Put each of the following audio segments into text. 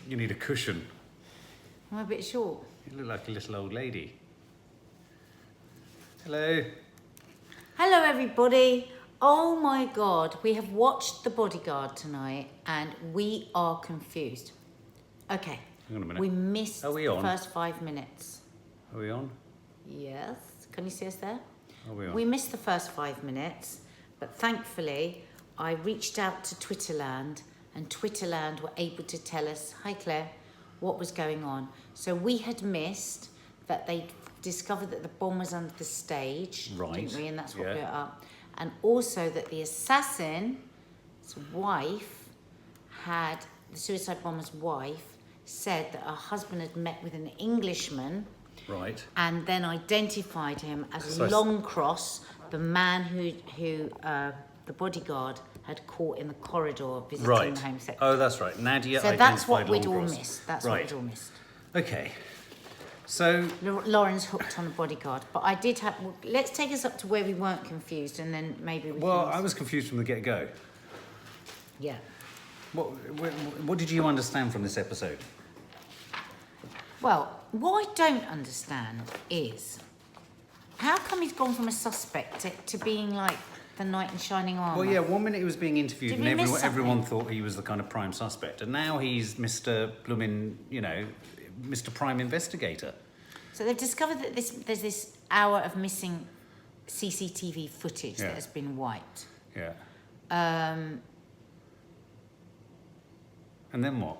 You need a cushion. I'm a bit short. You look like a little old lady. Hello. Hello, everybody. Oh my God, we have watched The Bodyguard tonight and we are confused. Okay. Hang on a minute. We missed Are we the on? first 5 minutes. Are we on? Yes. Can you see us there? Are we on? We missed the first 5 minutes, but thankfully I reached out to Twitterland and Twitterland were able to tell us, hi Claire, what was going on. So we had missed that they discovered that the bomb was under the stage, Right. didn't we? And that's what Yeah. blew it up. And also that the assassin's wife had, the suicide bomber's wife, said that her husband had met with an Englishman Right. and then identified him as So I- Longcross, the man who the bodyguard had caught in the corridor visiting Right. the home sector. Oh, that's right. Nadia So that's what identified we'd all Longcross. missed. That's right. what we'd all missed. Okay. So, Lauren's hooked on the bodyguard, but I did have. Well, let's take us up to where we weren't confused, and then maybe we. well, can... I was confused from the get-go. Yeah. What did you understand from this episode? Well, what I don't understand is how come he's gone from a suspect to being like the knight in shining armour. Well, yeah, 1 minute he was being interviewed Did and we miss everyone something? thought he was the kind of prime suspect. And now he's Mr. Bloomin', Mr. Prime Investigator. So they've discovered that there's this hour of missing CCTV footage Yeah. that has been wiped. Yeah. Um, And then what?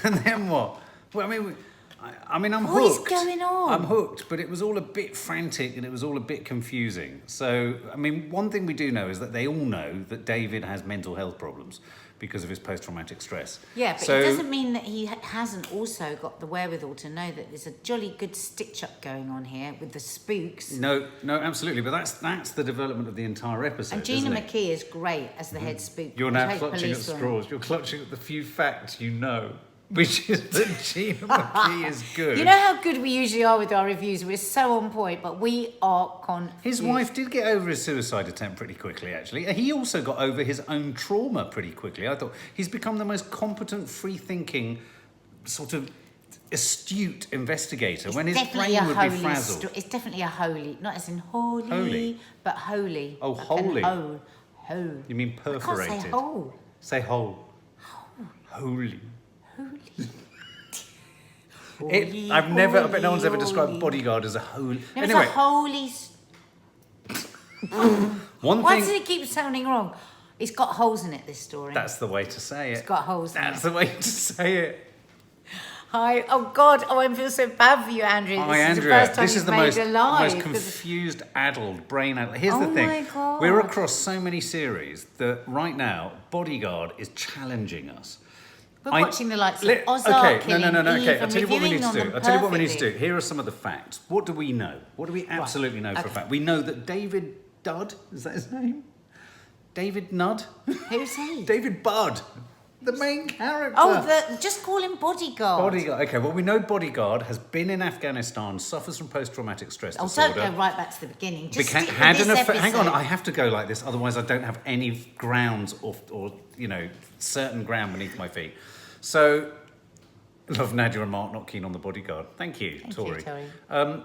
And then what? Well, I'm What is hooked. going on? I'm hooked, but it was all a bit frantic and it was all a bit confusing. So, one thing we do know is that they all know that David has mental health problems because of his post-traumatic stress. yeah, but So- it doesn't mean that he hasn't also got the wherewithal to know that there's a jolly good stitch-up going on here with the spooks. No, absolutely. But that's the development of the entire episode. And Gina isn't it? McKee is great as the head spook. You're I now hope clutching at police will- straws. You're clutching at the few facts you know, which is that Gina McKee is good. You know how good we usually are with our reviews? We're so on point, but we are confused. His wife did get over his suicide attempt pretty quickly, actually. He also got over his own trauma pretty quickly. I thought he's become the most competent, free-thinking, sort of astute investigator when his definitely brain a would be holy frazzled. it's definitely a holy, not as in holy, Holy? but holy. Oh, Like an holy. hole. Hole. You mean I can't perforated? say hole. Say whole. Holy. Holy. I bet no one's ever holy. described Bodyguard as a holy. No, Anyway, it's a holy. one Why thing. does it keep sounding wrong? It's got holes in it, this story. That's the way to say it. It's got holes in That's it. the way to say it. Hi. Oh, God. Oh, I feel so bad for you, Andrea. Hi, This Andrea. is the first time This is you've the made most, a live. most confused, addled, brain-addled. Here's the Oh thing. my God. We're across so many series that right now, Bodyguard is challenging us. We're watching the likes of Ozark, Okay, Killing no. Eve, Okay, I'll and tell you what we need reviewing to on do. them I'll tell you what we need to do. perfectly. Here are some of the facts. What do we know? What do we absolutely know for a okay. fact? We know that David Dudd, is that his name? David Nudd? Who's he? David Budd, the main character. Oh, just call him Bodyguard. Bodyguard. Okay, well, we know Bodyguard has been in Afghanistan, suffers from post-traumatic stress Oh, disorder. don't go right back to the beginning. Just Beca- stick with had this an affair. Hang on, episode. I have to go like this, otherwise I don't have any grounds or certain ground beneath my feet. So, love Nadia and Mark, not keen on the Bodyguard. Thank you, Thank Tori. you, Tori.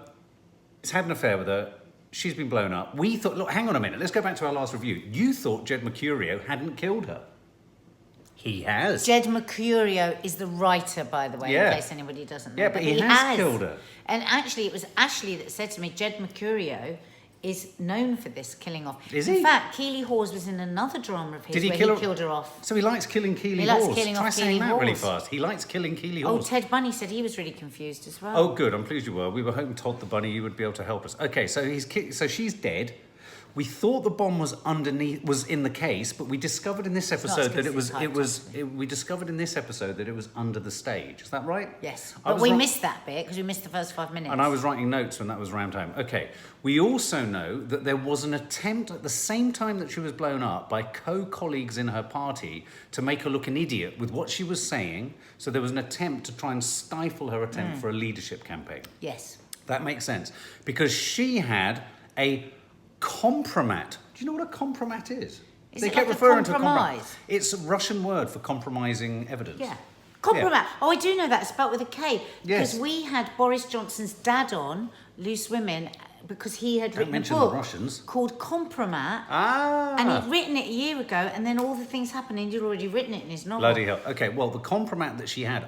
He's had an affair with her. She's been blown up. We thought, look, hang on a minute. Let's go back to our last review. You thought Jed Mercurio hadn't killed her. He has. Jed Mercurio is the writer, by the way, Yeah. in case anybody doesn't know. Yeah, but he has killed her. And actually, it was Ashley that said to me, Jed Mercurio is known for this killing off. Is in he? fact, Keeley Hawes was in another drama of his Did he where kill he her? killed her off. So he likes killing Keely He likes Hawes. killing Try off saying Keely that really Hawes. fast. He likes killing Keely Oh, Hawes. Ted Bunny said he was really confused as well. Oh, good. I'm pleased you were. We were hoping Todd the Bunny, you would be able to help us. Okay, so so she's dead. We thought the bomb was in the case, but we discovered in this not as episode good that as we discovered in this episode that it was under the stage. Is that right? Yes, I but was we wrong- missed that bit because we missed the first 5 minutes. And I was writing notes when that was rammed home. Okay. We also know that there was an attempt at the same time that she was blown up by co-colleagues in her party to make her look an idiot with what she was saying. So there was an attempt to try and stifle her attempt for a leadership campaign. Yes. That makes sense. Because she had a compromat. Do you know what a compromat is? Is it like a compromise? It's a Russian word for compromising evidence. Yeah. Compromat. Oh, I do know that. It's spelled with a K. Yes. Because we had Boris Johnson's dad on, Loose Women, because he had written a mention book the Russians. called Compromat. Ah. And he'd written it a year ago, and then all the things happened, and he'd already written it in his novel. Bloody hell. Okay, well, the compromat that she had,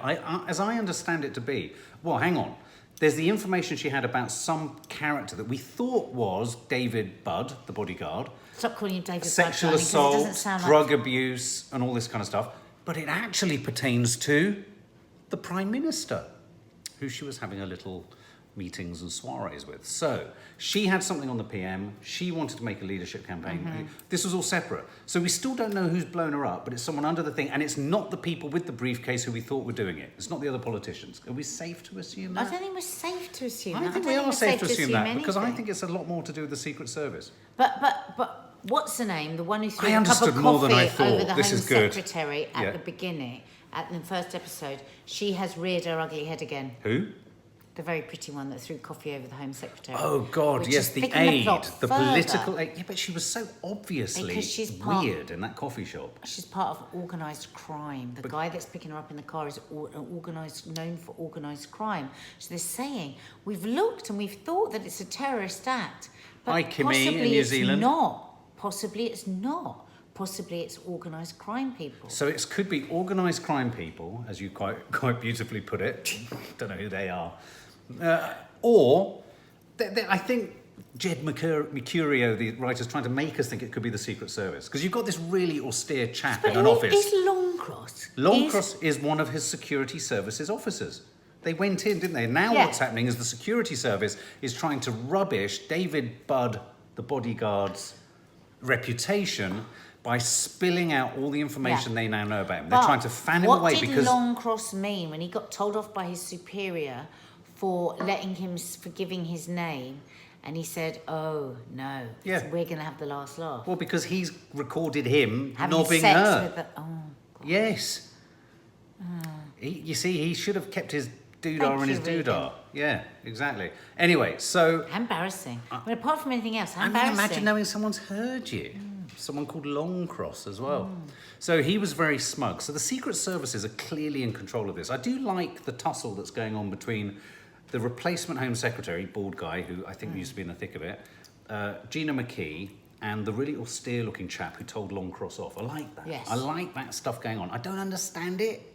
as I understand it to be, well, hang on. There's the information she had about some character that we thought was David Budd, the bodyguard. Stop calling him David Sexual Budd, darling, 'cause it doesn't assault, sound drug abuse, and all this kind of stuff. But it actually pertains to the Prime Minister, who she was having a little meetings and soirees with. So she had something on the PM. She wanted to make a leadership campaign. This was all separate. So we still don't know who's blown her up, but it's someone under the thing. And it's not the people with the briefcase who we thought were doing it. It's not the other politicians. Are we safe to assume that? I don't think we're safe to assume I that. think I we don't are safe to we're assume that because I anything. think it's a lot more to do with the Secret Service. But what's the name? The one who threw I a cup understood of more than I coffee over thought. the This Home is good. Secretary at Yeah. the beginning, at the first episode. She has reared her ugly head again. Who? The very pretty one that threw coffee over the Home Secretary. Oh, God, which yes, is the thickening aide, plot the further. political aide. Yeah, but she was so obviously Because she's part- weird in that coffee shop. She's part of organised crime. The guy that's picking her up in the car is known for organised crime. So they're saying, we've looked and we've thought that it's a terrorist act. But Hi, Kimmy in possibly New it's Zealand. not. Possibly it's not. Possibly it's organised crime people. So it could be organised crime people, as you quite beautifully put it. Don't know who they are. Or, I think Jed Mercurio, the writer's trying to make us think it could be the Secret Service. Because you've got this really austere chap But in an who office. is Longcross? Longcross is one of his security services officers. They went in, didn't they? Now Yeah. what's happening is the security service is trying to rubbish David Budd, the bodyguard's reputation by spilling out all the information Yeah. they now know about him. But They're trying to fan him away What because... did Longcross mean when he got told off by his superior for giving his name, and he said, "Oh no, Yeah. we're going to have the last laugh." Well, because he's recorded him Having knobbing sex her. with the, oh, God. Yes. You see, he should have kept his doodah Thank in his you, Regan. doodah. Yeah, exactly. Anyway, so... How embarrassing. I mean, apart from anything else, how I mean, embarrassing. imagine knowing someone's heard you. Someone called Longcross as well. So he was very smug. So the Secret Services are clearly in control of this. I do like the tussle that's going on between the replacement Home Secretary, bald guy, who I think used to be in the thick of it, Gina McKee, and the really austere-looking chap who told Longcross off. I like that. Yes. I like that stuff going on. I don't understand it,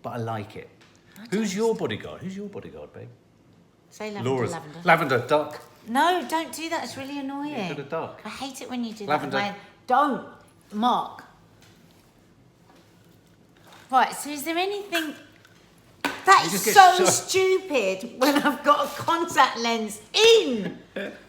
but I like it. Who's your bodyguard? Who's your bodyguard, babe? Say lavender, Laura's. lavender. Lavender, duck. No, don't do that. It's really annoying. You've got a duck. I hate it when you do Lavender. that. Don't. Mark. Right, so is there anything... That You is just so get stupid when I've got a contact lens in.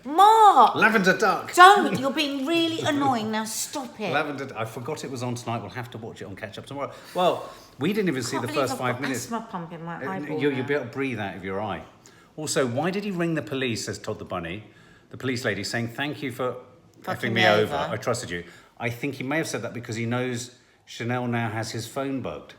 Mark. Lavender duck. Don't. You're being really annoying. Now stop it. Lavender, I forgot it was on tonight. We'll have to watch it on catch up tomorrow. Well, we didn't even see Can't the believe first I've 5 got minutes. asthma pump in my eyeball You'll now. be able to breathe out of your eye. Also, why did he ring the police, says Todd the Bunny, the police lady, saying, "Thank you for effing me over. I trusted you." I think he may have said that because he knows Chanel now has his phone bugged.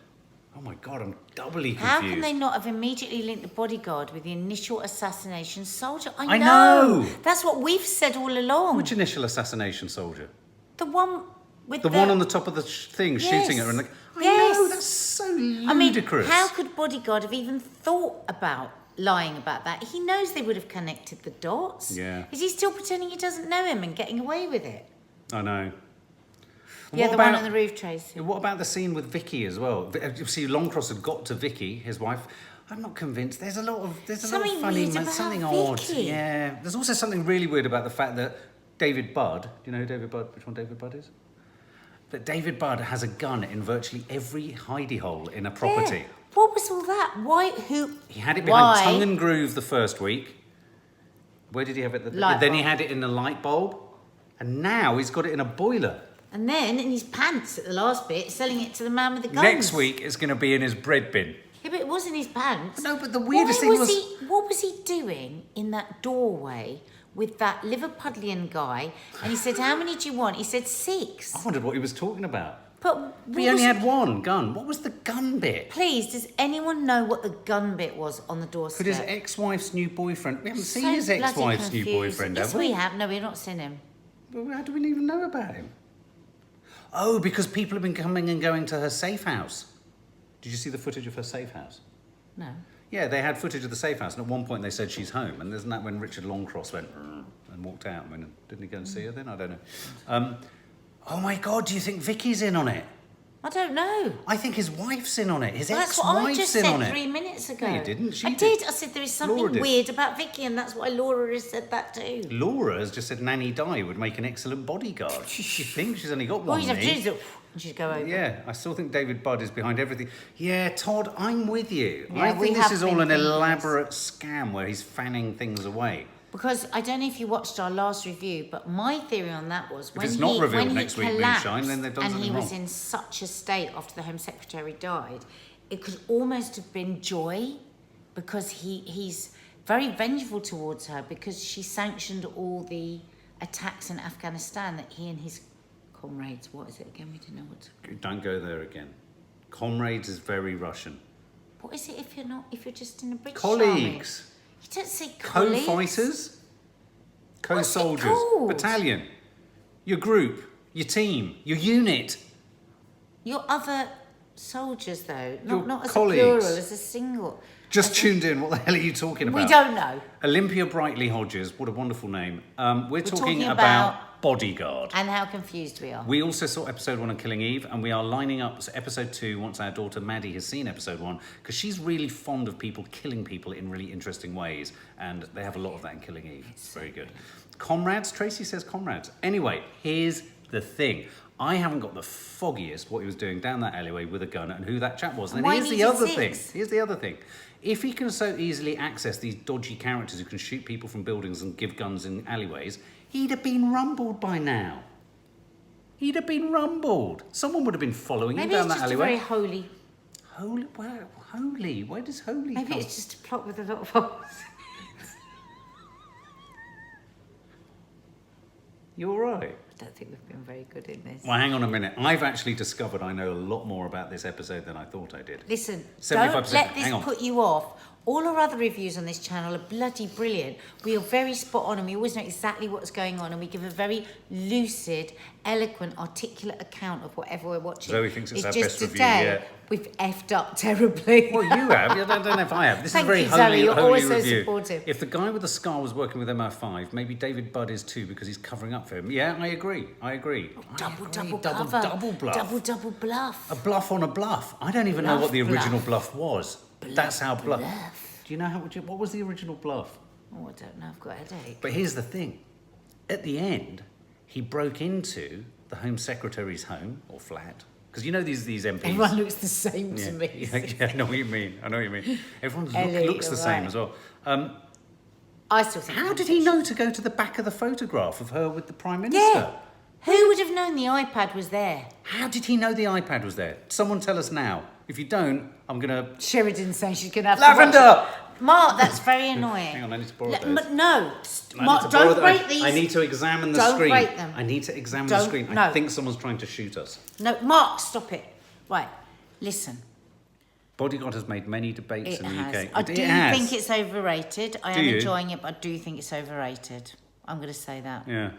Oh my God, I'm doubly confused. How can they not have immediately linked the bodyguard with the initial assassination soldier? I know. That's what we've said all along. Which initial assassination soldier? The one with The one on the top of the thing, shooting her. And I Yes. know, that's so ludicrous. I mean, how could Bodyguard have even thought about lying about that? He knows they would have connected the dots. Yeah. Is he still pretending he doesn't know him and getting away with it? I know. Yeah, What the one about- on the roof, Tracy. What about the scene with Vicky as well? You see, Longcross had got to Vicky, his wife. I'm not convinced. There's a lot of Something funny, weird about something odd. Vicky. Yeah. There's also something really weird about the fact that David Budd. Do you know who David Budd? Which one David Budd is? That David Budd has a gun in virtually every hidey hole in a property. Yeah. What was all that? Why? Who? He had it behind Why? Tongue and Groove the first week. Where did he have it? Light Then he bulb. had it in a light bulb, and now he's got it in a boiler. And then in his pants at the last bit, selling it to the man with the guns. Next week it's going to be in his bread bin. Yeah, but it was in his pants. No, but the weirdest thing was... What was he doing in that doorway with that Liverpudlian guy? And he said, "How many do you want?" He said, 6. I wondered what he was talking about. But He only had one gun. What was the gun bit? Please, does anyone know what the gun bit was on the doorstep? Could his ex-wife's new boyfriend... We haven't So seen his bloody ex-wife's new confused. boyfriend, Yes, have we? we have. No, we've not seen him. Well, how do we even know about him? Oh, because people have been coming and going to her safe house. Did you see the footage of her safe house? No. Yeah, they had footage of the safe house, and at one point they said she's home. And isn't that when Richard Longcross went and walked out? I mean, didn't he go and see her then? I don't know. Oh my God, do you think Vicky's in on it? I don't know. I think his wife's in on it. His Well, that's what I ex-wife's just in on said it. 3 minutes ago. No, you didn't. She I did. I said there is Laura something did. weird about Vicky, and that's why Laura has said that too. Laura has just said Nanny Di would make an excellent bodyguard. You think she's only got All one you have to do knee? is and she'd go over. Yeah, I still think David Budd is behind everything. Yeah, Todd, I'm with you. Yeah, I we think this have is all been an thinking this. elaborate scam where he's fanning things away. Because I don't know if you watched our last review, but my theory on that was when it's not revealed when next he week, collapsed Moonshine, then they've done and he something was wrong. in such a state after the Home Secretary died, it could almost have been joy, because he's very vengeful towards her because she sanctioned all the attacks in Afghanistan that he and his comrades, what is it again? We don't know what. Don't go there again. Comrades is very Russian. What is it if you're just in a British Colleagues. army? You don't say colleagues. Co-fighters. Co-soldiers. What's it called? Battalion. Your group. Your team. Your unit. Your other soldiers, though, Your not as colleagues. a plural, as a single. Just tuned in. What the hell are you talking about? We don't know. Olympia Brightly Hodges. What a wonderful name. We're talking talking about Bodyguard. And how confused we are. We also saw episode 1 of Killing Eve, and we are lining up episode 2 once our daughter Maddie has seen episode 1, because she's really fond of people killing people in really interesting ways, and they have a lot of that in Killing Eve. It's very good. Comrades, Tracy says comrades. Anyway, here's the thing. I haven't got the foggiest what he was doing down that alleyway with a gun and who that chap was. And Why here's the needed other six? thing. Here's the other thing. If he can so easily access these dodgy characters who can shoot people from buildings and give guns in alleyways, he'd have been rumbled by now. He'd have been rumbled. Someone would have been following Maybe him down it's that just a alleyway. very holy. Holy? Where? Holy? Where does holy Maybe come? it's just a plot with a lot of holes. You all right? I don't think we've been very good in this. Well, hang on a minute. I've actually discovered I know a lot more about this episode than I thought I did. Listen, 75%. don't let this Hang on. put you off. All our other reviews on this channel are bloody brilliant. We are very spot on and we always know exactly what's going on, and we give a very lucid, eloquent, articulate account of whatever we're watching. Zoe thinks it's our just best review today, yet. we've effed up terribly. Well, you have. I don't know if I have. This Thank is a very you, holy, Zoe. You're holy always so review. supportive. If the guy with the scar was working with MI5, maybe David Budd is too, because he's covering up for him. Yeah, I agree. I agree. Double Double bluff. Double bluff. A bluff on a bluff. I don't even know what the Bluff. original bluff was. That's how bluff. Bluff. Do you know what was the original bluff? Oh, I don't know. I've got a headache. But here's the thing. At the end, he broke into the Home Secretary's home or flat. Because you know these MPs. Everyone looks the same to me. Yeah, I know what you mean. Everyone Ellie, looks the you're same right. as well. I still think. How did he know to go to the back of the photograph of her with the Prime Minister? Yeah. Who would have known the iPad was there? How did he know the iPad was there? Someone tell us now. If you don't, I'm going to... Sheridan's saying she's going to have Lavender! to watch it. Mark, that's very annoying. Hang on, I need to borrow those. No, I Mark, need to borrow don't them. break these. I need to examine the Don't screen. break them. I need to examine the Don't- screen. I no. think someone's trying to shoot us. No, Mark, stop it. Right, listen. Bodyguard has made many debates It in the has. UK. I It do has. think it's overrated. I Do am you? enjoying it, but I do think it's overrated. I'm going to say that. Yeah.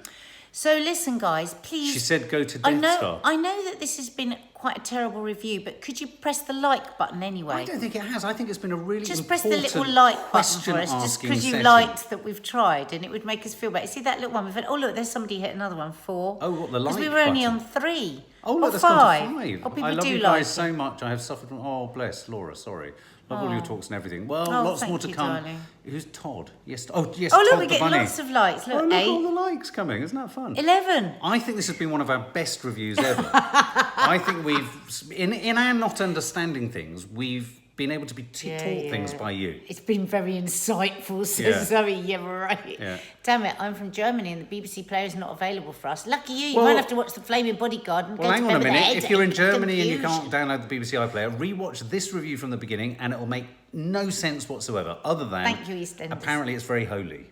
So listen, guys, please. She said go to I Death know, Star. I know that this has been quite a terrible review, but could you press the like button anyway? I don't think it has. I think it's been a really Just press the important little like button for us, just question-asking because you session. liked that we've tried, and it would make us feel better. See that little one? We've had, oh look, there's somebody hit another one, 4. Oh, what, the Because we like were only button? on 3. Oh, or look, that's 5. gone to 5. Oh, people I love do you like guys it. so much. I have suffered from... Oh, bless, Laura, sorry. Love all your talks and everything. Well, Oh, lots thank more to you, come. darling. Who's Todd? Yes. Oh, yes, Oh Todd look, we're the getting bunny. lots of likes. Look, Oh, look, 8, all the likes coming. Isn't that fun? 11. I think this has been one of our best reviews ever. I think we've, in our not understanding things, we've been able to be taught things by you. It's been very insightful, says Yeah. Zoe. Yeah, right. Yeah. Damn it, I'm from Germany and the BBC player is not available for us. Lucky you, you Well- won't have to watch the Flaming Bodyguard and Well, go hang to on a bed with minute. headache If you're in and Germany and you confusion. can't download the BBC iPlayer, rewatch this review from the beginning and it'll make no sense whatsoever, other than... Thank you, EastEnders. Apparently it's very holy.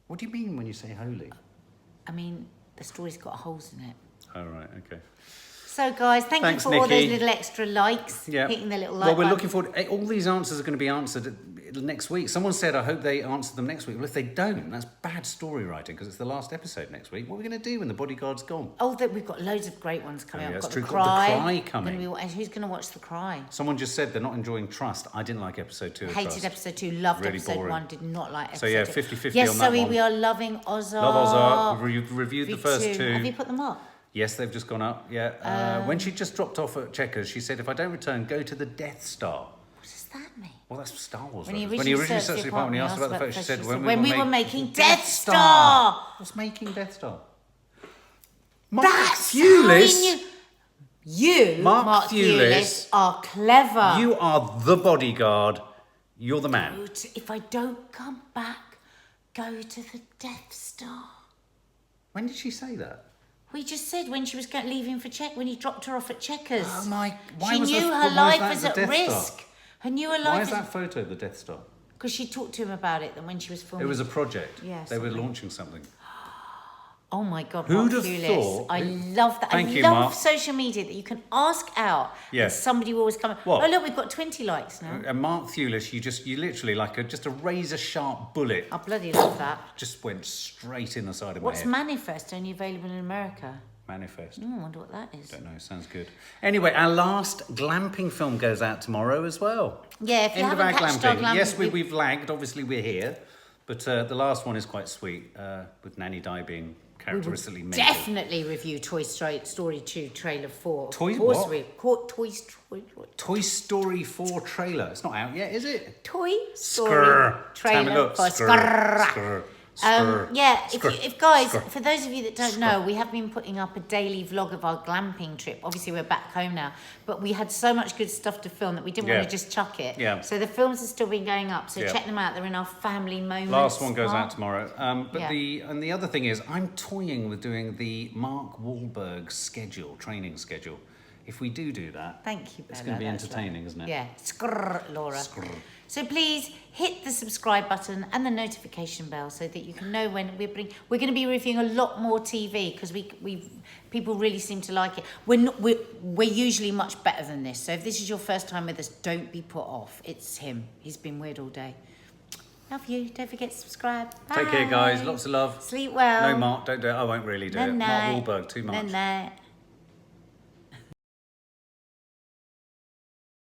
What do you mean when you say holy? I mean, the story's got holes in it. Oh, right, okay. So, guys, thank Thanks, you for all those Nikki. little extra likes. Yeah. Hitting the little like Well, we're button. looking forward... All these answers are going to be answered next week. Someone said, I hope they answer them next week. Well, if they don't, that's bad story writing because it's the last episode next week. What are we going to do when the Bodyguard's gone? Oh, we've got loads of great ones coming up. That's Got true. The Got Cry. The Cry coming. Who's going to watch The Cry? Someone just said they're not enjoying Trust. I didn't like episode 2 of Hated Trust. episode 2, loved Really episode boring. 1, did not like episode So yeah, 2. 50-50 Yes, on that Zoe, one. we are loving Ozark. Love Ozark. We've reviewed the first 2. Have you put them up? Yes, they've just gone up. Yeah. When she just dropped off at Checkers, she said, if I don't return, go to the Death Star. What does that mean? Well, that's Star Wars. When he reference. originally searched searched the apartment, he asked about the photo. She said, when we were making Death Star. What's making Death Star? That's Thewlis. You, Mark Thewlis, are clever. You are the Bodyguard. You're the man. If I don't come back, go to the Death Star. When did she say that? We just said when she was leaving for when he dropped her off at Checkers. Oh my! Why She was knew why her life that was the at Death risk. Star? Her knew her Why life is that photo the Death Star? because she talked to him about it. Then when she was filming, It was a project. Yeah, They were something. launching something. Oh my God, Who'd Mark have Thewlis. thought- I love that. Thank I you, love Mark. social media that you can ask out. Yeah. And somebody will always come. What? Oh look, we've got 20 likes now. And Mark Thewlis, you literally like just a razor sharp bullet I bloody love that. just went straight in the side of What's my head. Manifest only available in America? Manifest. I wonder what that is. Don't know. Sounds good. Anyway, our last glamping film goes out tomorrow as well. Yeah, if you End of our haven't catched our glamping, Yes, we've lagged. Obviously, we're here, but the last one is quite sweet. With Nanny Di being characteristically mental. definitely review Toy Story 2 trailer 4. Toy Of course what? we- Toy Story. Toy Story 4 trailer. It's not out yet, is it? Toy Story Skrr. Time trailer it up. for Skrr. Skrr. Skrr. Skrr. Yeah, Skrr. if guys, Skrr. for those of you that don't Skrr. know, we have been putting up a daily vlog of our glamping trip. Obviously, we're back home now, but we had so much good stuff to film that we didn't Yeah. want to just chuck it. Yeah. So the films have still been going up. So Yeah. check them out. They're in our family moments. Last one goes part. out tomorrow. But Yeah. the other thing is, I'm toying with doing the Mark Wahlberg training schedule. If we do that, Thank you, Bella. it's going to be That's entertaining, right. isn't it? Yeah. Skrr, Laura. Skrr. So please hit the subscribe button and the notification bell so that you can know when we're going to be reviewing a lot more TV because people really seem to like it. We're usually much better than this. So if this is your first time with us, don't be put off. It's him. He's been weird all day. Love you. Don't forget to subscribe. Take care, guys. Bye. Lots of love. Sleep well. No, Mark, don't do it. I won't really do it. Mark Night-night. Wahlberg, too much. Night-night.